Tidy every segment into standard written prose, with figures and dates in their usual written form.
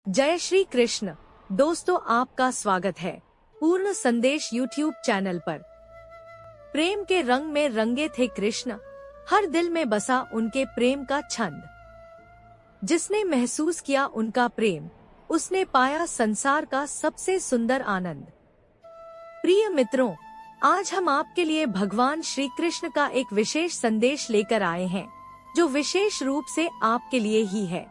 जय श्री कृष्ण। दोस्तों, आपका स्वागत है पूर्ण संदेश यूट्यूब चैनल पर। प्रेम के रंग में रंगे थे कृष्ण, हर दिल में बसा उनके प्रेम का छंद। जिसने महसूस किया उनका प्रेम, उसने पाया संसार का सबसे सुंदर आनंद। प्रिय मित्रों, आज हम आपके लिए भगवान श्री कृष्ण का एक विशेष संदेश लेकर आए हैं, जो विशेष रूप से आपके लिए ही है।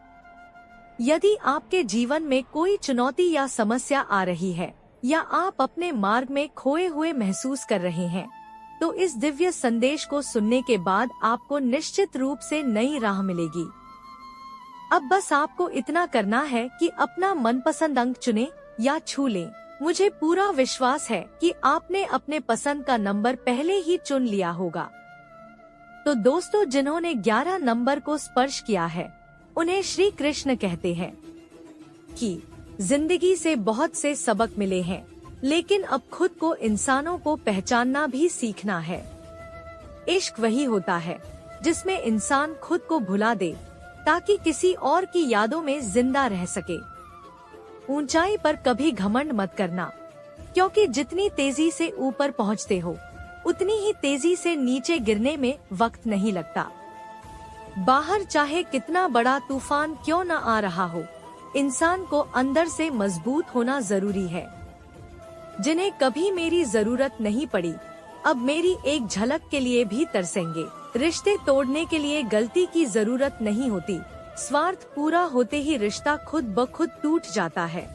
यदि आपके जीवन में कोई चुनौती या समस्या आ रही है, या आप अपने मार्ग में खोए हुए महसूस कर रहे हैं, तो इस दिव्य संदेश को सुनने के बाद आपको निश्चित रूप से नई राह मिलेगी। अब बस आपको इतना करना है कि अपना मनपसंद अंक चुने या छू लें। मुझे पूरा विश्वास है कि आपने अपने पसंद का नंबर पहले ही चुन लिया होगा। तो दोस्तों, जिन्होंने 11 नंबर को स्पर्श किया है, उन्हें श्री कृष्ण कहते हैं कि जिंदगी से बहुत से सबक मिले हैं, लेकिन अब खुद को इंसानों को पहचानना भी सीखना है। इश्क वही होता है जिसमें इंसान खुद को भुला दे ताकि किसी और की यादों में जिंदा रह सके। ऊंचाई पर कभी घमंड मत करना, क्योंकि जितनी तेजी से ऊपर पहुंचते हो, उतनी ही तेजी से नीचे गिरने में वक्त नहीं लगता। बाहर चाहे कितना बड़ा तूफान क्यों न आ रहा हो, इंसान को अंदर से मजबूत होना जरूरी है। जिन्हें कभी मेरी जरूरत नहीं पड़ी, अब मेरी एक झलक के लिए भी तरसेंगे। रिश्ते तोड़ने के लिए गलती की जरूरत नहीं होती, स्वार्थ पूरा होते ही रिश्ता खुद ब खुद टूट जाता है।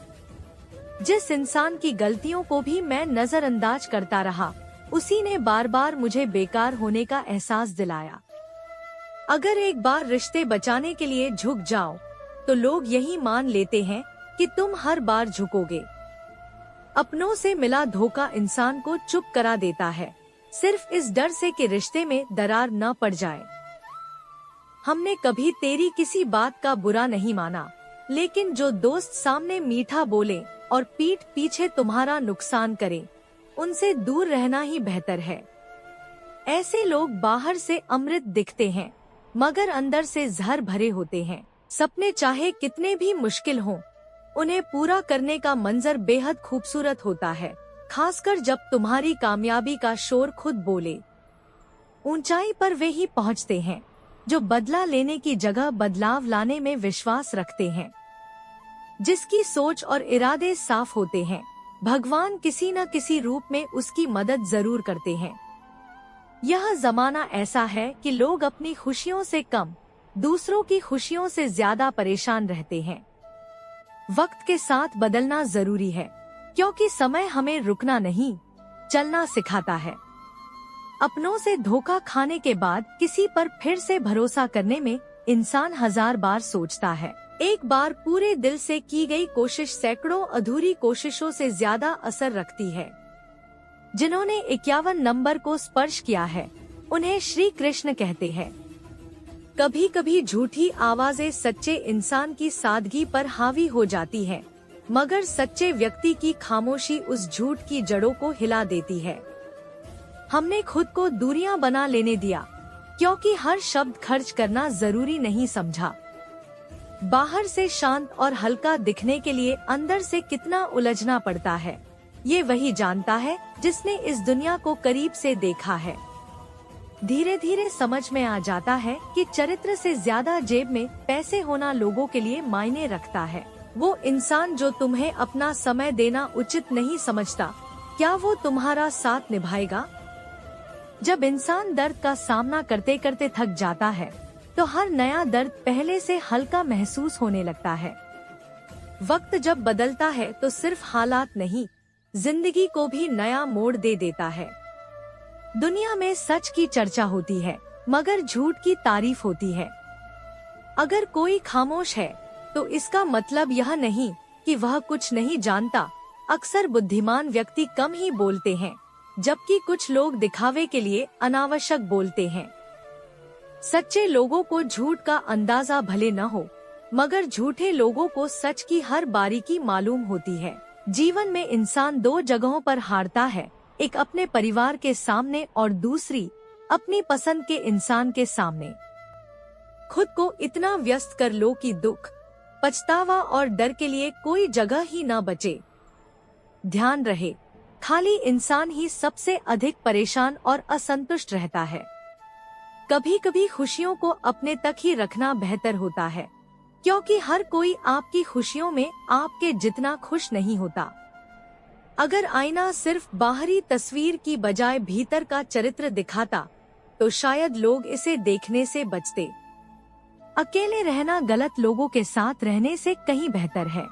जिस इंसान की गलतियों को भी मैं नजरअंदाज करता रहा, उसी ने बार बार मुझे बेकार होने का एहसास दिलाया। अगर एक बार रिश्ते बचाने के लिए झुक जाओ, तो लोग यही मान लेते हैं कि तुम हर बार झुकोगे। अपनों से मिला धोखा इंसान को चुप करा देता है, सिर्फ इस डर से कि रिश्ते में दरार न पड़ जाए। हमने कभी तेरी किसी बात का बुरा नहीं माना, लेकिन जो दोस्त सामने मीठा बोले और पीठ पीछे तुम्हारा नुकसान करे, उनसे दूर रहना ही बेहतर है। ऐसे लोग बाहर से अमृत दिखते हैं, मगर अंदर से जहर भरे होते हैं। सपने चाहे कितने भी मुश्किल हों, उन्हें पूरा करने का मंजर बेहद खूबसूरत होता है, खासकर जब तुम्हारी कामयाबी का शोर खुद बोले। ऊंचाई पर वे ही पहुंचते हैं जो बदला लेने की जगह बदलाव लाने में विश्वास रखते हैं। जिसकी सोच और इरादे साफ होते हैं, भगवान किसी न किसी रूप में उसकी मदद जरूर करते हैं। यह जमाना ऐसा है कि लोग अपनी खुशियों से कम, दूसरों की खुशियों से ज्यादा परेशान रहते हैं। वक्त के साथ बदलना जरूरी है, क्योंकि समय हमें रुकना नहीं, चलना सिखाता है। अपनों से धोखा खाने के बाद किसी पर फिर से भरोसा करने में इंसान 1000 बार सोचता है। एक बार पूरे दिल से की गई कोशिश सैकड़ों अधूरी कोशिशों से ज्यादा असर रखती है। जिन्होंने 51 नंबर को स्पर्श किया है, उन्हें श्री कृष्ण कहते हैं। कभी कभी झूठी आवाजें सच्चे इंसान की सादगी पर हावी हो जाती हैं, मगर सच्चे व्यक्ति की खामोशी उस झूठ की जड़ों को हिला देती है। हमने खुद को दूरियां बना लेने दिया, क्योंकि हर शब्द खर्च करना जरूरी नहीं समझा। बाहर से शांत और हल्का दिखने के लिए अंदर से कितना उलझना पड़ता है, ये वही जानता है जिसने इस दुनिया को करीब से देखा है। धीरे धीरे समझ में आ जाता है कि चरित्र से ज्यादा जेब में पैसे होना लोगों के लिए मायने रखता है। वो इंसान जो तुम्हें अपना समय देना उचित नहीं समझता, क्या वो तुम्हारा साथ निभाएगा? जब इंसान दर्द का सामना करते करते थक जाता है, तो हर नया दर्द पहले से हल्का महसूस होने लगता है। वक्त जब बदलता है तो सिर्फ हालात नहीं, जिंदगी को भी नया मोड़ दे देता है। दुनिया में सच की चर्चा होती है, मगर झूठ की तारीफ होती है। अगर कोई खामोश है, तो इसका मतलब यह नहीं कि वह कुछ नहीं जानता। अक्सर बुद्धिमान व्यक्ति कम ही बोलते हैं, जबकि कुछ लोग दिखावे के लिए अनावश्यक बोलते हैं। सच्चे लोगों को झूठ का अंदाजा भले न हो, मगर झूठे लोगों को सच की हर बारीकी मालूम होती है। जीवन में इंसान 2 जगहों पर हारता है, एक अपने परिवार के सामने और दूसरी अपनी पसंद के इंसान के सामने। खुद को इतना व्यस्त कर लो कि दुख, पछतावा और डर के लिए कोई जगह ही न बचे। ध्यान रहे, खाली इंसान ही सबसे अधिक परेशान और असंतुष्ट रहता है। कभी कभी खुशियों को अपने तक ही रखना बेहतर होता है, क्योंकि हर कोई आपकी खुशियों में आपके जितना खुश नहीं होता। अगर आईना सिर्फ बाहरी तस्वीर की बजाय भीतर का चरित्र दिखाता, तो शायद लोग इसे देखने से बचते। अकेले रहना गलत लोगों के साथ रहने से कहीं बेहतर है।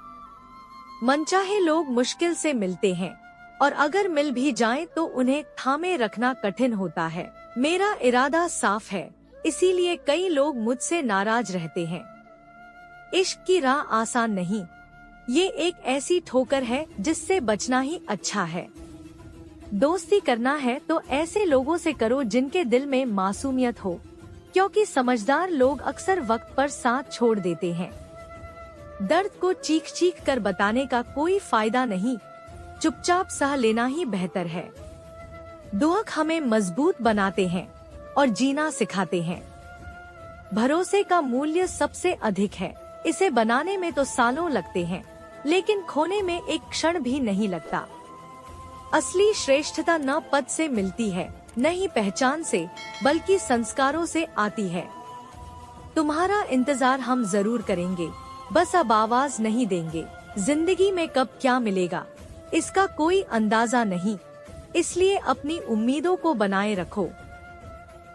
मनचाहे लोग मुश्किल से मिलते हैं, और अगर मिल भी जाएं तो उन्हें थामे रखना कठिन होता है। मेरा इरादा साफ है, इसीलिए कई लोग मुझसे नाराज रहते हैं। इश्क की राह आसान नहीं, ये एक ऐसी ठोकर है जिससे बचना ही अच्छा है। दोस्ती करना है तो ऐसे लोगों से करो जिनके दिल में मासूमियत हो, क्योंकि समझदार लोग अक्सर वक्त पर साथ छोड़ देते हैं। दर्द को चीख चीख कर बताने का कोई फायदा नहीं, चुपचाप सह लेना ही बेहतर है। दुख हमें मजबूत बनाते हैं और जीना सिखाते हैं। भरोसे का मूल्य सबसे अधिक है, इसे बनाने में तो सालों लगते हैं, लेकिन खोने में एक क्षण भी नहीं लगता। असली श्रेष्ठता न पद से मिलती है, न ही पहचान से, बल्कि संस्कारों से आती है। तुम्हारा इंतजार हम जरूर करेंगे, बस अब आवाज नहीं देंगे। जिंदगी में कब क्या मिलेगा, इसका कोई अंदाजा नहीं, इसलिए अपनी उम्मीदों को बनाए रखो।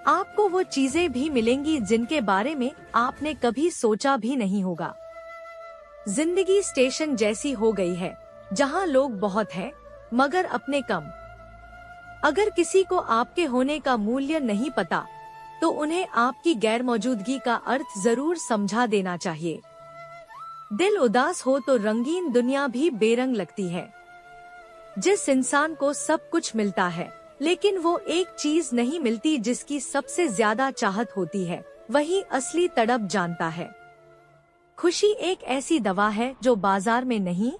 आपको वो चीजें भी मिलेंगी जिनके बारे में आपने कभी सोचा भी नहीं होगा। जिंदगी स्टेशन जैसी हो गई है, जहाँ लोग बहुत हैं, मगर अपने कम। अगर किसी को आपके होने का मूल्य नहीं पता, तो उन्हें आपकी गैरमौजूदगी का अर्थ जरूर समझा देना चाहिए। दिल उदास हो तो रंगीन दुनिया भी बेरंग लगती है। जिस इंसान को सब कुछ मिलता है, लेकिन वो एक चीज नहीं मिलती जिसकी सबसे ज्यादा चाहत होती है, वही असली तड़प जानता है। खुशी एक ऐसी दवा है जो बाजार में नहीं,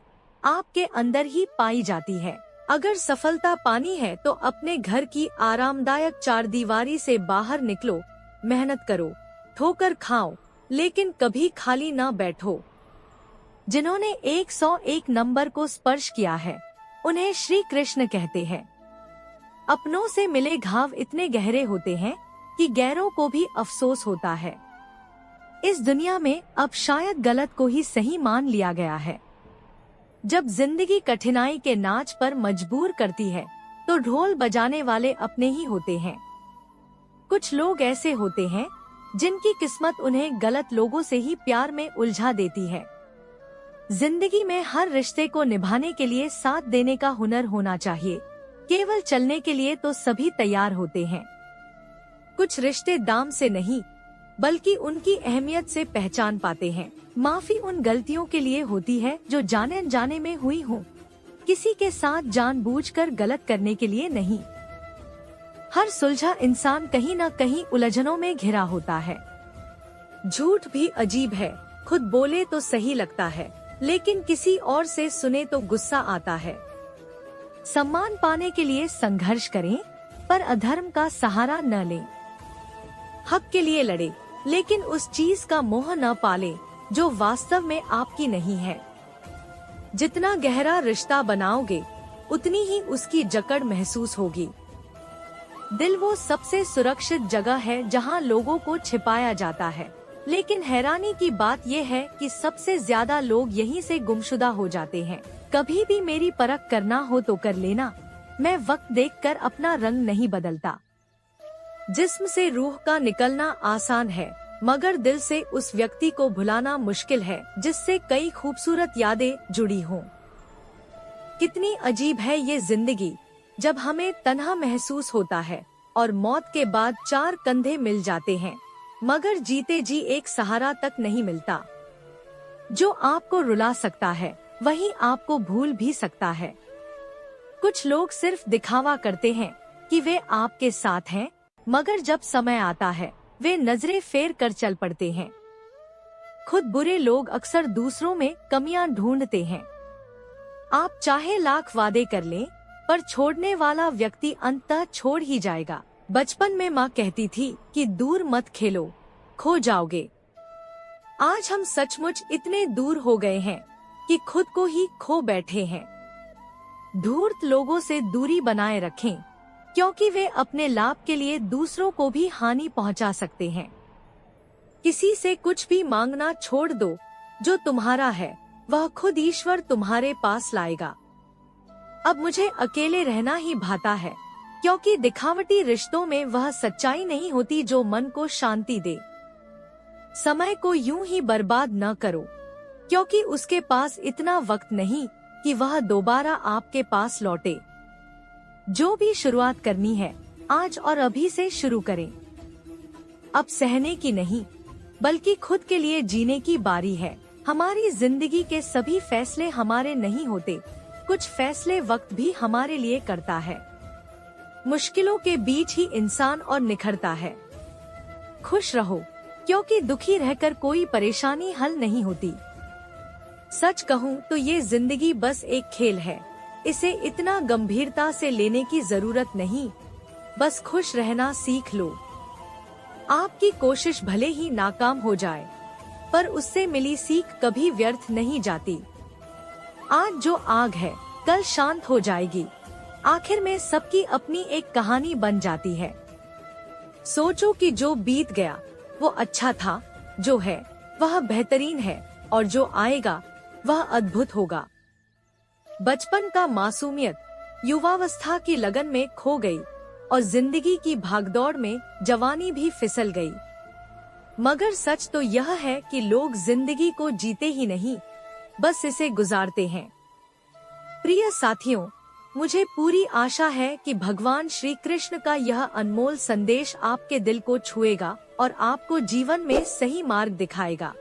आपके अंदर ही पाई जाती है। अगर सफलता पानी है तो अपने घर की आरामदायक चारदीवारी से बाहर निकलो, मेहनत करो, ठोकर खाओ, लेकिन कभी खाली न बैठो। जिन्होंने 101 नंबर को स्पर्श किया है, उन्हें श्री कृष्ण कहते हैं। अपनों से मिले घाव इतने गहरे होते हैं कि गैरों को भी अफसोस होता है। इस दुनिया में अब शायद गलत को ही सही मान लिया गया है। जब जिंदगी कठिनाई के नाच पर मजबूर करती है, तो ढोल बजाने वाले अपने ही होते हैं। कुछ लोग ऐसे होते हैं जिनकी किस्मत उन्हें गलत लोगों से ही प्यार में उलझा देती है। जिंदगी में हर रिश्ते को निभाने के लिए साथ देने का हुनर होना चाहिए, केवल चलने के लिए तो सभी तैयार होते हैं। कुछ रिश्ते दाम से नहीं, बल्कि उनकी अहमियत से पहचान पाते हैं। माफी उन गलतियों के लिए होती है जो जाने अनजाने में हुई हो, किसी के साथ जानबूझकर गलत करने के लिए नहीं। हर सुलझा इंसान कहीं न कहीं उलझनों में घिरा होता है। झूठ भी अजीब है, खुद बोले तो सही लगता है, लेकिन किसी और से सुने तो गुस्सा आता है। सम्मान पाने के लिए संघर्ष करें, पर अधर्म का सहारा न लें। हक के लिए लड़े, लेकिन उस चीज का मोह न पाले जो वास्तव में आपकी नहीं है। जितना गहरा रिश्ता बनाओगे, उतनी ही उसकी जकड़ महसूस होगी। दिल वो सबसे सुरक्षित जगह है जहां लोगों को छिपाया जाता है, लेकिन हैरानी की बात यह है कि सबसे ज्यादा लोग यहीं से गुमशुदा हो जाते हैं। कभी भी मेरी परख करना हो तो कर लेना, मैं वक्त देखकर अपना रंग नहीं बदलता। जिस्म से रूह का निकलना आसान है, मगर दिल से उस व्यक्ति को भुलाना मुश्किल है जिससे कई खूबसूरत यादें जुड़ी हों। कितनी अजीब है ये जिंदगी, जब हमें तन्हा महसूस होता है और मौत के बाद चार कंधे मिल जाते हैं, मगर जीते जी एक सहारा तक नहीं मिलता। जो आपको रुला सकता है, वही आपको भूल भी सकता है। कुछ लोग सिर्फ दिखावा करते हैं कि वे आपके साथ हैं, मगर जब समय आता है, वे नजरें फेर कर चल पड़ते हैं। खुद बुरे लोग अक्सर दूसरों में कमियां ढूंढते हैं। आप चाहे लाख वादे कर लें, पर छोड़ने वाला व्यक्ति अंततः छोड़ ही जाएगा। बचपन में माँ कहती थी कि दूर मत खेलो, खो जाओगे। आज हम सचमुच इतने दूर हो गए हैं कि खुद को ही खो बैठे हैं। धूर्त लोगों से दूरी बनाए रखें, क्योंकि वे अपने लाभ के लिए दूसरों को भी हानि पहुंचा सकते हैं। किसी से कुछ भी मांगना छोड़ दो, जो तुम्हारा है वह खुद ईश्वर तुम्हारे पास लाएगा। अब मुझे अकेले रहना ही भाता है, क्योंकि दिखावटी रिश्तों में वह सच्चाई नहीं होती जो मन को शांति दे। समय को यूं ही बर्बाद न करो, क्योंकि उसके पास इतना वक्त नहीं कि वह दोबारा आपके पास लौटे। जो भी शुरुआत करनी है आज और अभी से शुरू करें। अब सहने की नहीं, बल्कि खुद के लिए जीने की बारी है। हमारी जिंदगी के सभी फैसले हमारे नहीं होते, कुछ फैसले वक्त भी हमारे लिए करता है। मुश्किलों के बीच ही इंसान और निखरता है। खुश रहो, क्योंकि दुखी रहकर कोई परेशानी हल नहीं होती। सच कहूँ तो ये जिंदगी बस एक खेल है, इसे इतना गंभीरता से लेने की जरूरत नहीं। बस खुश रहना सीख लो। आपकी कोशिश भले ही नाकाम हो जाए, पर उससे मिली सीख कभी व्यर्थ नहीं जाती। आज जो आग है कल शांत हो जाएगी। आखिर में सबकी अपनी एक कहानी बन जाती है। सोचो कि जो बीत गया वो अच्छा था, जो है वह बेहतरीन है, और जो आएगा वह अद्भुत होगा। बचपन का मासूमियत युवावस्था की लगन में खो गई, और जिंदगी की भागदौड़ में जवानी भी फिसल गई। मगर सच तो यह है कि लोग जिंदगी को जीते ही नहीं, बस इसे गुजारते हैं। प्रिय साथियों, मुझे पूरी आशा है कि भगवान श्री कृष्ण का यह अनमोल संदेश आपके दिल को छुएगा और आपको जीवन में सही मार्ग दिखाएगा।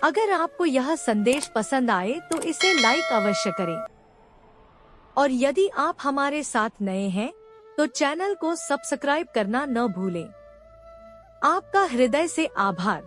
अगर आपको यह संदेश पसंद आए तो इसे लाइक अवश्य करें, और यदि आप हमारे साथ नए हैं तो चैनल को सब्सक्राइब करना न भूलें। आपका हृदय से आभार।